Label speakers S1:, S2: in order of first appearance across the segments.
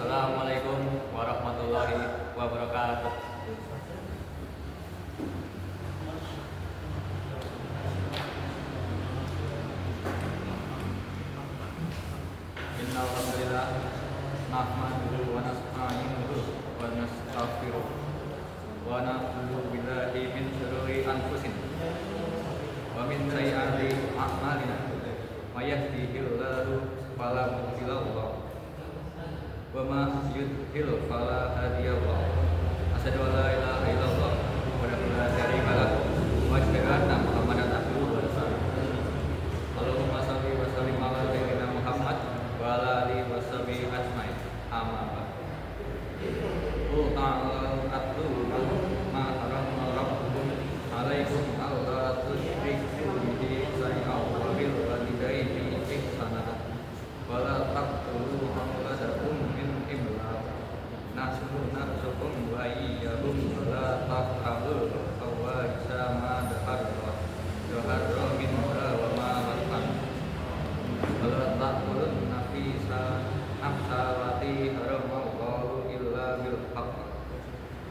S1: Assalamualaikum warahmatullahi wabarakatuh. Innal hamdalillah nahmaduhu wa nasta'inuhu wa nastaghfiruh wa na'udzu billahi min shururi anfusina wa min sayyiati a'malina. May yahdihillahu fala mudilla lahu wa ma yudhlil fala hadiya lahu. Asyhadu an la ilaha illallah wa la syarika lahu wa asyhadu anna Muhammadan abduhu wa rasuluh. Allahumma shalli wa sallim ala sayyidina Muhammad wa ala alihi wa sahbihi ajmain. Amma ba'd. Qul ta'ala atlu ma harrama rabbukum 'alaikum alla tusyriku bihi syai'an wa bil walidayni ihsana wa la taqtulu awladakum min imlaq nahnu narzuqukum wa iyyahum wa la taqrabu fawahisha ma dhahara minha wa ma batan wa la taqulun nafisa nafsawati haramallahu illa bil haqq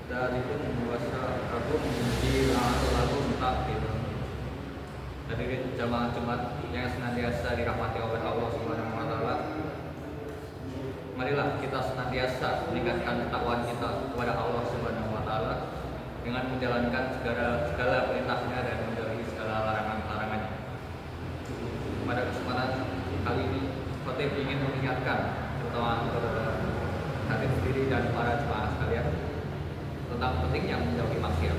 S1: dzalikum wasaqakum bihi la'allakum taqilun. Hadirin jamaah Jumat yang senantiasa dirahmati oleh Allah Subhanahu wa taala. Marilah kita senantiasa meningkatkan ketakwaan kita kepada Allah Subhanahu wa taala dengan menjalankan segala perintahnya dan menjauhi segala larangan-larangannya. Pada kesempatan kali ini, khotib ingin mengingatkan terutama kepada hadir sendiri dan para jemaah sekalian tentang pentingnya menjauhi maksiat.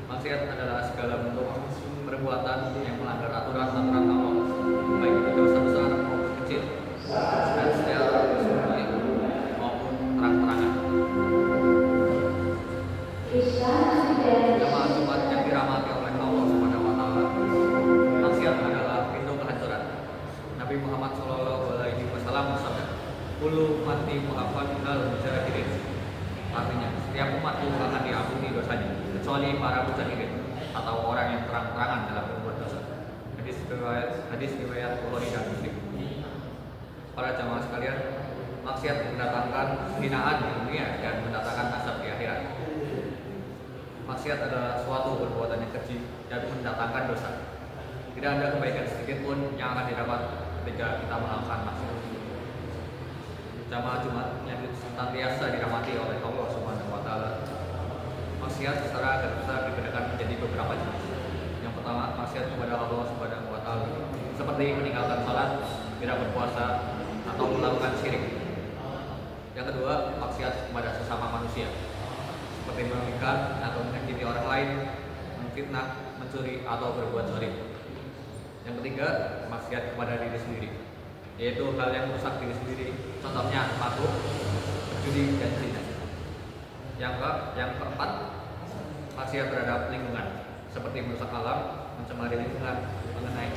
S1: Maksiat adalah segala bentuk perbuatan yang melanggar aturan-aturan Allah, baik itu dosa besar maupun kecil, dan secara sembunyi maupun terang-terangan. Jemaah Jumat yang dirahmati oleh Allah Subhanahu wa taala, maksiat adalah pintu kehancuran. Nabi Muhammad SAW bersabda, "Kullu ummati mu'afan minal mujahirin." Artinya, setiap umatku akan diampuni dosanya, kecuali para mujahirin atau orang yang terang-terangan dalam berbuat dosa. Hadis riwayat Bukhari dan Muslim. Para jamaah sekalian, maksiat mendatangkan hinaan di dunia dan mendatangkan azab di akhirat. Maksiat adalah suatu perbuatan yang keji dan mendatangkan dosa. Tidak ada kebaikan sedikit pun yang akan didapat ketika kita melakukan maksiat. Jamaah Jumat yang senantiasa dirahmati oleh Allah Subhanahu wa taala. Maksiat secara garis besar dibedakan menjadi beberapa jenis. Yang pertama, maksiat kepada Allah Subhanahu wa taala, seperti meninggalkan salat, tidak berpuasa, atau melakukan syirik. Yang kedua, maksiat kepada sesama manusia, seperti merugikan atau menyakiti orang lain, memfitnah, mencuri, atau berbuat zalim. Yang ketiga, maksiat kepada diri sendiri, yaitu hal yang merusak diri sendiri, contohnya mabuk, judi, dan zina. Yang keempat, maksiat terhadap lingkungan, seperti merusak alam, mencemari lingkungan,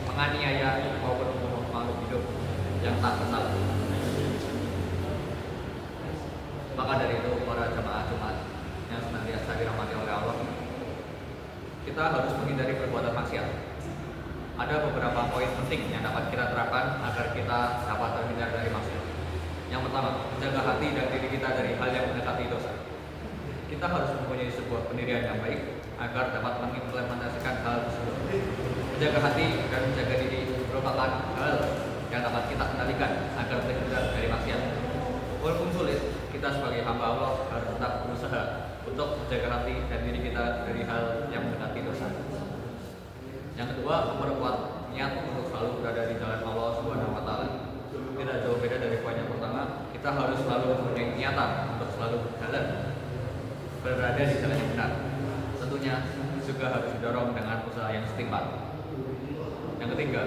S1: menganiaya maupun membunuh makhluk hidup yang tak kenal. Maka dari itu, para jamaah Jumat yang senantiasa dirahmati oleh Allah, kita harus menghindari perbuatan maksiat. Ada beberapa poin penting yang dapat kita terapkan agar kita dapat terhindar dari maksiat. Yang pertama, menjaga hati dan diri kita dari hal yang mendekati dosa. Kita harus mempunyai sebuah pendirian yang baik agar dapat mengimplementasikan hal tersebut. Menjaga hati dan menjaga diri merupakan hal yang dapat kita kendalikan agar terhindar dari maksiat. Walaupun sulit, kita sebagai hamba Allah harus tetap berusaha untuk menjaga hati dan diri kita dari hal yang mendekati dosa. Yang kedua, memperkuat niat untuk selalu berada di jalan Allah Subhanahu wa taala. Tidak jauh beda dari poin yang pertama, kita harus selalu mempunyai niatan untuk selalu berada di jalan yang benar. Tentunya juga harus didorong dengan usaha yang setimpal. Yang ketiga,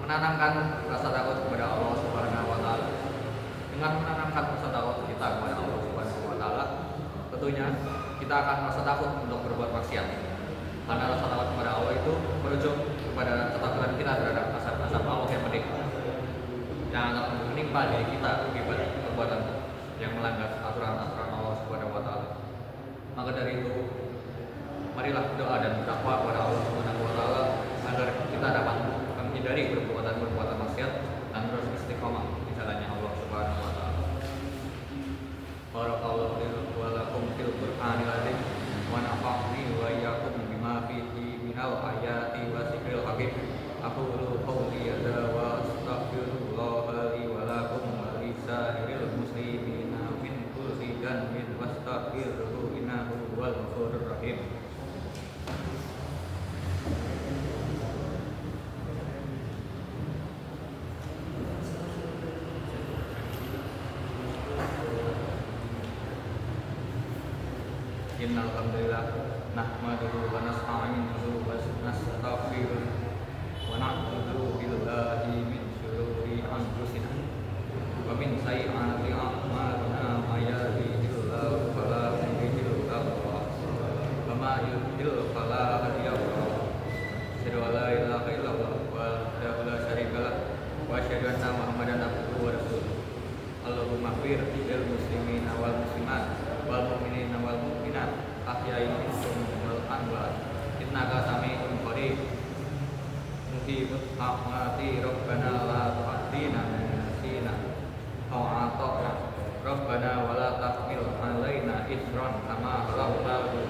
S1: menanamkan rasa takut kepada Allah Subhanahu wa taala. Dengan menanamkan rasa takut kita kepada Allah Subhanahu wa taala, tentunya kita akan merasa takut untuk berbuat maksiat. Karena rasa takut kepada Allah itu berujung kepada ketakutan kita terhadap azab Allah yang pedih, yang akan menimpa diri kita akibat perbuatan yang melanggar aturan-aturan Allah Subhanahu wa taala. Maka dari itu, marilah berdoa dan bertakwa kepada Allah Subhanahu wa taala agar kita dapat menghindari perbuatan-perbuatan maksiat dan terus istiqomah di jalannya Allah Subhanahu wa taala. Innal hamdalillah nahmaduhu wa nasta'inuhu wa nastaghfiruh wa na'udzu billahi min syururi anfusina wa min sayyi'ati a'malina may yahdihillahu fala mudilla lahu wa may yudlil fala hadiya lahu. Asyhadu an la ilaha illallah wahdahu la syarika lah wa asyhadu anna Muhammadan abduhu wa rasuluh. Allahumma fir lil muslimina wal muslimat wal mu'minina wal mu'minat ahya'i minhum wal amwat innaka sami'un qarib mujibut rahmati rabbana la tu'addina nasina aw ata'na rabbana wa la tahmil alaina isran kama hamaltahu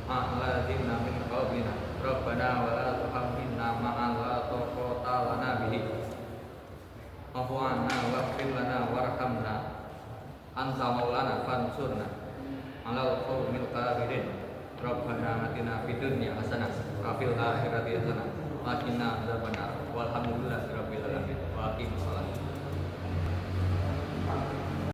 S1: a'ladina min qablina rabbana wa la tuhammilna ma la taqata lana bihi afu anna waghfir lana warhamna anta maulana fansurna alal qaumil kafirin rabbana atina fid dunya hasanah wa fil akhirati hasanah wa qina adzabannar walhamdulillahi rabbil alamin wa aqimus shalah.